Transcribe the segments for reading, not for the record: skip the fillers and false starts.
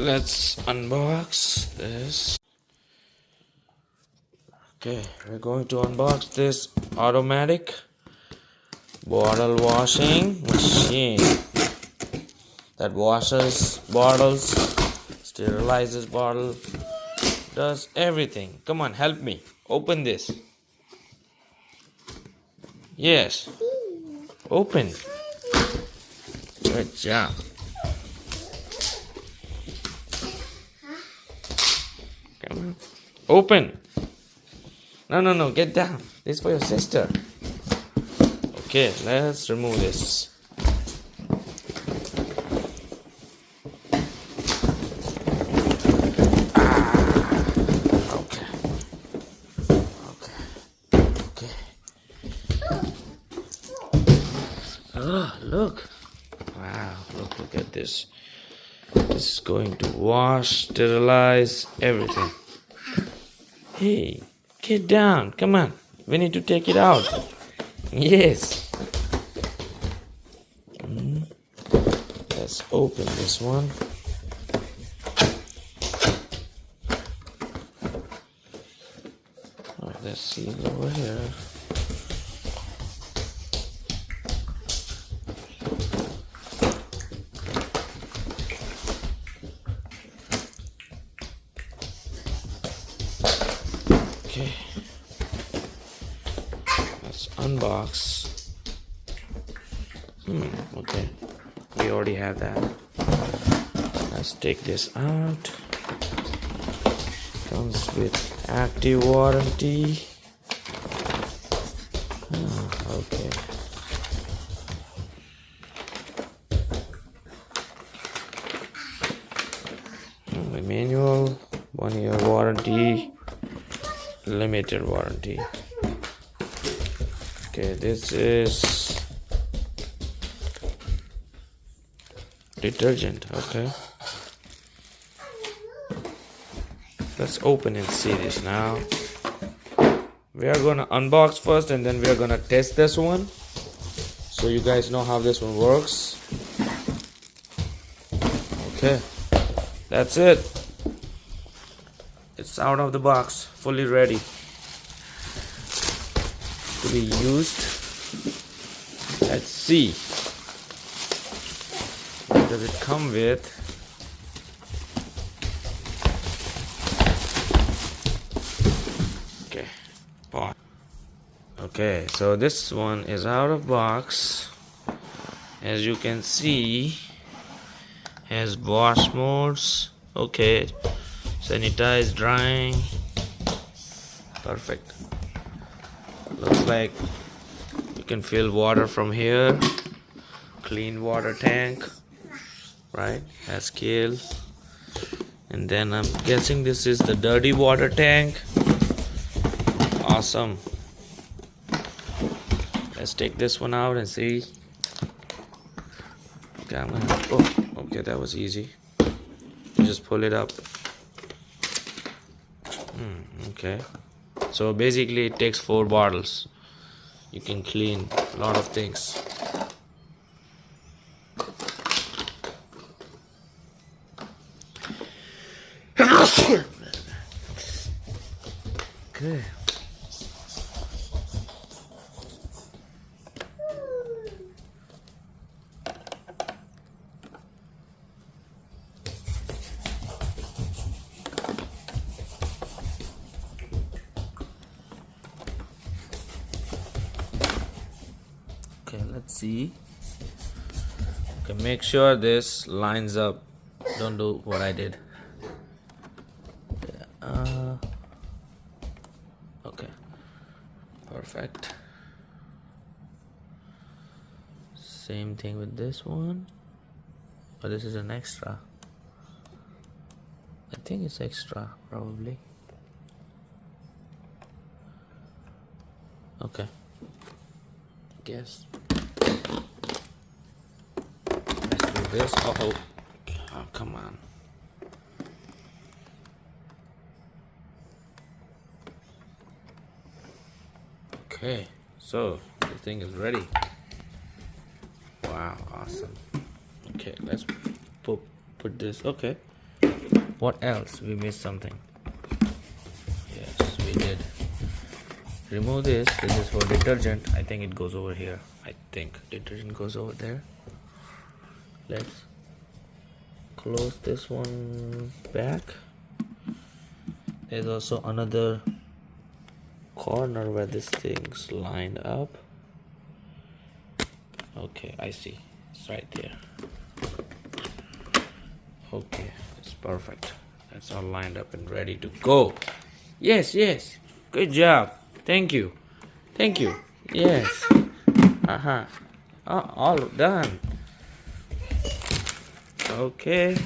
let's unbox this. Okay, we're going to unbox this automatic bottle washing machine that washes bottles, sterilizes bottle, does everything. Come on, help me. Open this. Yes. Open. Good job. Come on. Open. No. Get down. This is for your sister. Okay, let's remove this. Okay. Oh, look. Wow, look at this. This is going to wash, sterilize, everything. Hey, get down. Come on. We need to take it out. Yes. Let's open this one. Alright, let's see over here. Okay, let's unbox. Okay, we already have that. Let's take this out. Comes with active warranty. Okay. The manual, 1 year warranty. Limited warranty. Okay, this is detergent. Okay, let's open and see this now. We are gonna unbox first and then we are gonna test this one so you guys know how this one works. Okay, that's it. It's out of the box, fully ready to be used. Let's see. What does it come with? Okay. Okay, so this one is out of box. As you can see, has wash modes. Okay. Sanitize, drying. Perfect. Looks like you can fill water from here. Clean water tank, right? Has scale. And then I'm guessing this is the dirty water tank. Awesome. Let's take this one out and see. Okay, okay, that was easy. You just pull it up. Okay, so basically it takes 4 bottles. You can clean a lot of things. Okay. Okay, let's see. Okay, make sure this lines up. Don't do what I did. Okay, perfect. Same thing with this one. Oh, this is an extra. I think it's extra, probably. Okay. Guess. Let's do this. Oh, come on. Okay, so the thing is ready. Wow, awesome. Okay, let's put this. Okay, What else? We missed something. Yes, we did. Remove this. This is for detergent. I think it goes over here. I think detergent goes over there. Let's close this one back. There's also another corner where this thing's lined up. Okay, I see. It's right there. Okay, it's perfect. That's all lined up and ready to go. Yes, yes. Good job. Thank you. Thank you. Yes. Uh-huh. All done. Okay.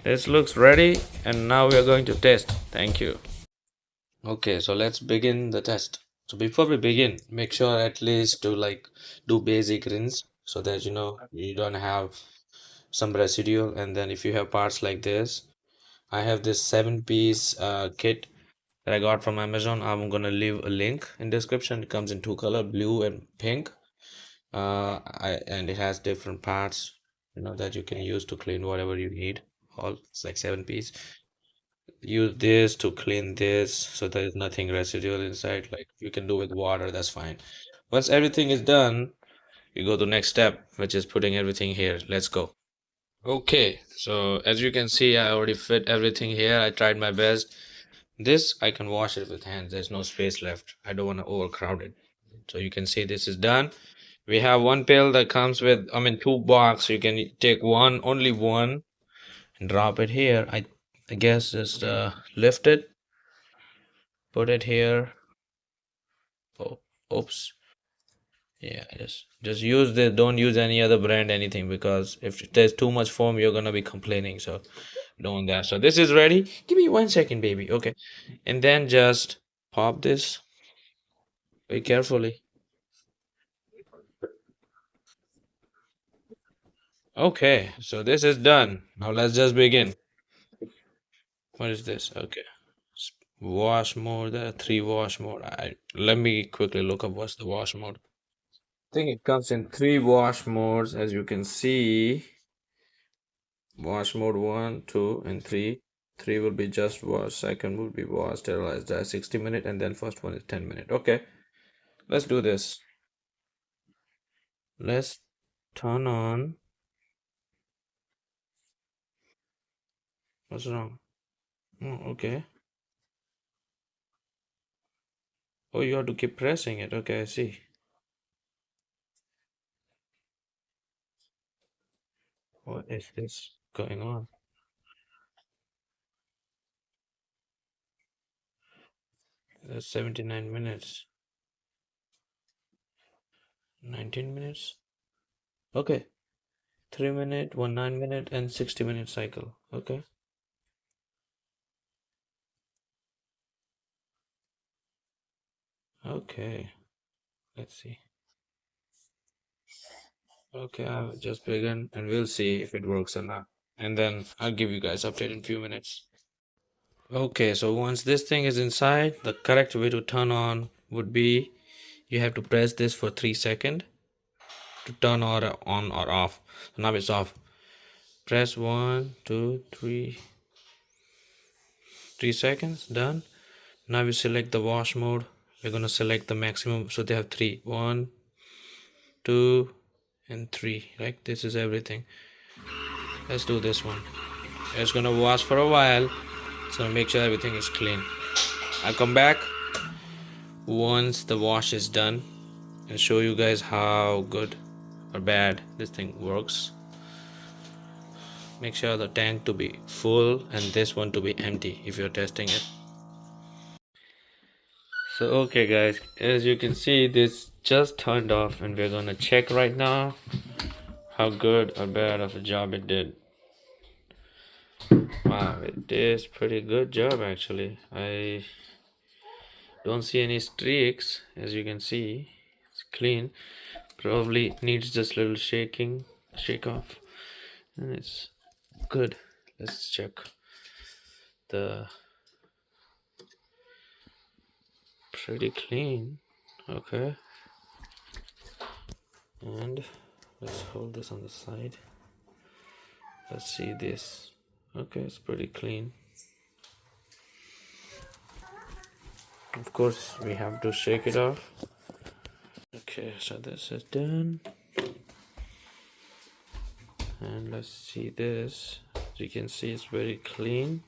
This looks ready and now we are going to test. Thank you. Okay, so let's begin the test. So before we begin, make sure at least to do basic rinse so that you don't have some residual. And then if you have parts like this, I have this 7-piece kit that I got from Amazon. I'm gonna leave a link in description. It comes in two color, blue and pink. And it has different parts, that you can use to clean whatever you need. All it's like 7 piece. Use this to clean this so there is nothing residual inside. Like you can do with water, that's fine. Once everything is done, you go to next step, which is putting everything here. Let's go. Okay, so as you can see, I already fit everything here. I tried my best. This I can wash it with hands. There's no space left. I don't want to overcrowd it. So you can see this is done. We have one pill that comes with, I mean, 2 box. You can take one, only one, and drop it here. I guess just lift it, put it here. Oh, oops. Yeah, just use this. Don't use any other brand, anything, because if there's too much foam, you're gonna be complaining. So don't want that. So this is ready. Give me 1 second, baby. Okay, and then just pop this very carefully. Okay, so this is done. Now let's just begin. What is this? Okay. Wash mode. There are 3 wash mode. Let me quickly look up what's the wash mode. I think it comes in 3 wash modes, as you can see. Wash mode 1, 2, and 3. 3 will be just wash. Second will be wash, sterilize, dry 60 minutes, and then first one is 10 minutes. Okay, let's do this. Let's turn on. What's wrong? Oh, okay. Oh, you have to keep pressing it. Okay, I see. What is this going on? That's 79 minutes. 19 minutes. Okay. 3 minute, 9 minute, and 60 minute cycle. Okay. Okay. Let's see. Okay, I'll just begin and we'll see if it works or not. And then I'll give you guys update in a few minutes. Okay, so once this thing is inside, the correct way to turn on would be you have to press this for 3 seconds to turn or on or off. So now it's off. Press 1, 2, 3, 3 seconds, done. Now we select the wash mode. We're gonna select the maximum, so they have 3. 1, 2, and 3. Right, this is everything. Let's do this one. It's gonna wash for a while. It's gonna make sure everything is clean. I'll come back once the wash is done and show you guys how good or bad this thing works. Make sure the tank to be full and this one to be empty if you're testing it. So okay guys, as you can see, this just turned off and we're gonna check right now how good or bad of a job it did. Wow, it is pretty good job actually. I don't see any streaks, as you can see. It's clean. Probably needs just a little shake off, and it's good. Let's check the pretty clean. Okay, and let's hold this on the side. Let's see this. Okay, it's pretty clean. Of course, we have to shake it off. Okay, so this is done. And let's see this. As you can see, it's very clean.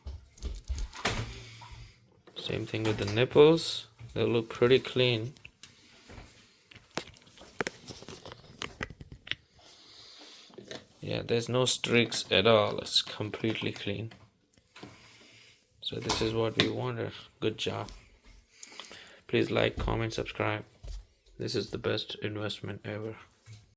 Same thing with the nipples. They look pretty clean. Yeah, there's no streaks at all. It's completely clean. So this is what we wanted. Good job. Please like, comment, subscribe. This is the best investment ever.